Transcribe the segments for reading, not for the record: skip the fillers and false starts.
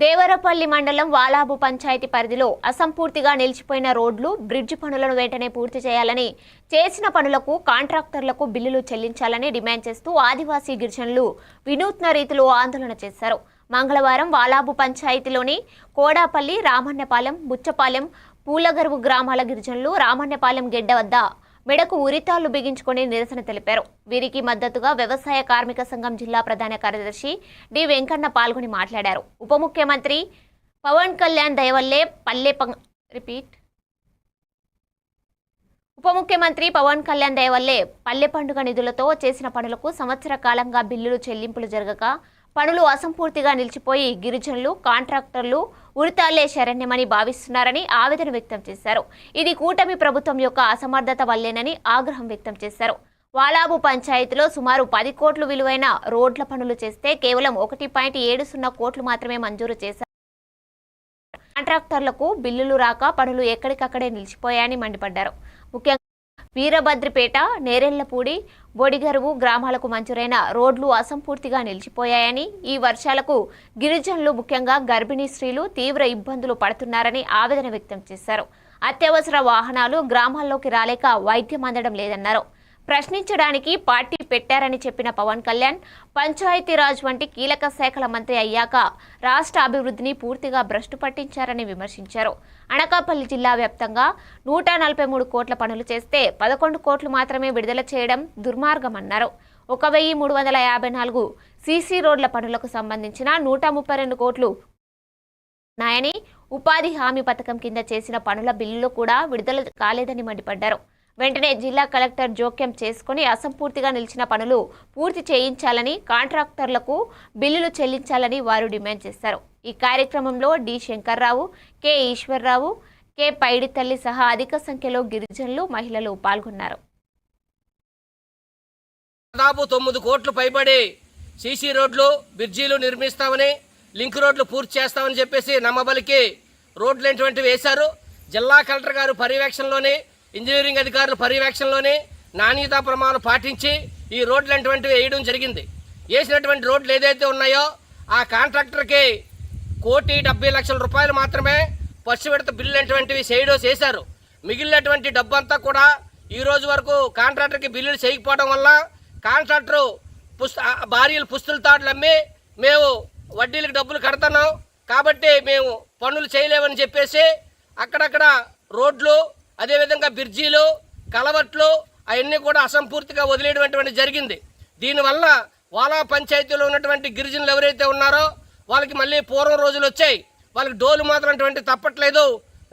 దేవరపల్లి మండలం వాలాబు పంచాయతీ పరిధిలో అసంపూర్తిగా నిలిచిపోయిన రోడ్లు, బ్రిడ్జి పనులను వెంటనే పూర్తి చేయాలని, చేసిన పనులకు కాంట్రాక్టర్లకు బిల్లులు చెల్లించాలని డిమాండ్ చేస్తూ ఆదివాసీ గిరిజనులు వినూత్న రీతిలో ఆందోళన చేశారు. మంగళవారం వాలాబు పంచాయతీలోని కోడాపల్లి, రామన్నపాలెం, బుచ్చపాలెం, పూలగరువు గ్రామాల గిరిజనులు రామన్నపాలెం గెడ్డ వద్ద మెడకు ఉరితాళ్లు బిగించుకొని నిరసన తెలిపారు. వీరికి మద్దతుగా వ్యవసాయ కార్మిక సంఘం జిల్లా ప్రధాన కార్యదర్శి డి వెంకన్న పాల్గొని మాట్లాడారు. ఉప ముఖ్యమంత్రి పవన్ కళ్యాణ్ దయవల్లే పల్లె పండుగ నిధులతో చేసిన పనులకు సంవత్సర కాలంగా బిల్లులు చెల్లింపులు జరగక పనులు అసంపూర్తిగా నిలిచిపోయి గిరిజనులు, కాంట్రాక్టర్లు ఉరితాళ్లే శరణ్యమని భావిస్తున్నారని ఆవేదన వ్యక్తం చేశారు. ఇది కూటమి ప్రభుత్వం యొక్క అసమర్థత వల్లేనని ఆగ్రహం వ్యక్తం చేశారు. వాలాబు పంచాయతీలో సుమారు 10 కోట్ల విలువైన రోడ్ల పనులు చేస్తే కేవలం 1.70 కోట్లు మాత్రమే మంజూరు చేశారు. కాంట్రాక్టర్లకు బిల్లులు రాక పనులు ఎక్కడికక్కడే నిలిచిపోయాయని మండిపడ్డారు. ముఖ్యంగా వీరభద్రిపేట, నేరెళ్లపూడి, బొడిగరువు గ్రామాలకు మంజూరైన రోడ్లు అసంపూర్తిగా నిలిచిపోయాయని, ఈ వర్షాలకు గిరిజనులు ముఖ్యంగా గర్భిణీ స్త్రీలు తీవ్ర ఇబ్బందులు పడుతున్నారని ఆవేదన వ్యక్తం చేశారు. అత్యవసర వాహనాలు గ్రామాల్లోకి రాలేక వైద్యం అందడం లేదన్నారు. ప్రశ్నించడానికి పార్టీ పెట్టారని చెప్పిన పవన్ కళ్యాణ్ పంచాయతీరాజ్ వంటి కీలక శాఖల మంత్రి అయ్యాక రాష్ట్ర అభివృద్ధిని పూర్తిగా భ్రష్టు పట్టించారని విమర్శించారు. అనకాపల్లి జిల్లా వ్యాప్తంగా 143 కోట్ల పనులు చేస్తే 11 కోట్లు మాత్రమే విడుదల చేయడం దుర్మార్గమన్నారు. 1354 సీసీ రోడ్ల పనులకు సంబంధించిన 132 కోట్లు ఉన్నాయని, ఉపాధి హామీ పథకం కింద చేసిన పనుల బిల్లులు కూడా విడుదల కాలేదని మండిపడ్డారు. వెంటనే జిల్లా కలెక్టర్ జోక్యం చేసుకుని అసంపూర్తిగా నిలిచిన పనులు పూర్తి చేయించాలని, కాంట్రాక్టర్లకు బిల్లులు చెల్లించాలని వారు డిమాండ్ చేశారు. ఈ కార్యక్రమంలో D Shankarrao, K Eshwarrao, K Paiditalli సహా అధిక సంఖ్యలో గిరిజనులు, మహిళలు పాల్గొన్నారు. దాదాపు 9 కోట్లు పైబడి సీసీ రోడ్లు, బ్రిడ్జీలు నిర్మిస్తామని, లింక్ రోడ్లు పూర్తి చేస్తామని చెప్పేసి నమ్మబలికి రోడ్లు ఏంటువంటివి వేశారు. జిల్లా కలెక్టర్ గారు పర్యవేక్షణలోనే, ఇంజనీరింగ్ అధికారుల పర్యవేక్షణలోనే నాణ్యతా ప్రమాణాలు పాటించి ఈ రోడ్లు అటువంటివి వేయడం జరిగింది. వేసినటువంటి రోడ్లు ఏదైతే ఉన్నాయో ఆ కాంట్రాక్టర్కి 1,70,00,000 రూపాయలు మాత్రమే ఫస్ట్ విడత బిల్లు అటువంటివి చేశారు. మిగిలినటువంటి డబ్బు అంతా కూడా ఈ రోజు వరకు కాంట్రాక్టర్కి బిల్లులు చేయకపోవడం వల్ల కాంట్రాక్టరు భార్యలు పుస్తుల తాడులు అమ్మి మేము వడ్డీలకు డబ్బులు కడుతున్నాం కాబట్టి మేము పనులు చేయలేమని చెప్పేసి అక్కడక్కడ రోడ్లు, అదేవిధంగా బ్రిడ్జీలు, కలవట్లు అవన్నీ కూడా అసంపూర్తిగా వదిలేయడం జరిగింది. దీనివల్ల వాలా పంచాయతీలో ఉన్నటువంటి గిరిజనులు ఎవరైతే ఉన్నారో వాళ్ళకి మళ్ళీ పూర్వం రోజులు వచ్చాయి. వాళ్ళకి డోలు మాత్రం అటువంటి తప్పట్లేదు.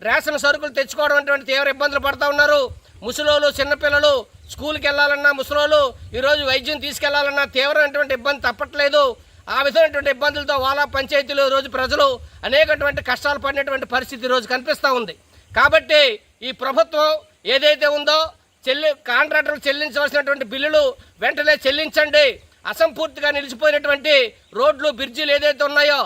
రేషన్ సరుకులు తెచ్చుకోవడం అటువంటి తీవ్ర ఇబ్బందులు పడుతూ ఉన్నారు. ముసలోళ్ళు, చిన్నపిల్లలు స్కూల్కి వెళ్ళాలన్నా, ముసలోళ్ళు ఈరోజు వైద్యం తీసుకెళ్లాలన్నా తీవ్రమైనటువంటి ఇబ్బంది తప్పట్లేదు. ఆ విధమైనటువంటి ఇబ్బందులతో వాలా పంచాయతీలో రోజు ప్రజలు అనేకటువంటి కష్టాలు పడినటువంటి పరిస్థితి రోజు కనిపిస్తూ ఉంది. కాబట్టి ఈ ప్రభుత్వం ఏదైతే ఉందో కాంట్రాక్టర్లు చెల్లించవలసినటువంటి బిల్లులు వెంటనే చెల్లించండి. అసంపూర్తిగా నిలిచిపోయినటువంటి రోడ్లు, బ్రిడ్జీలు ఏదైతే ఉన్నాయో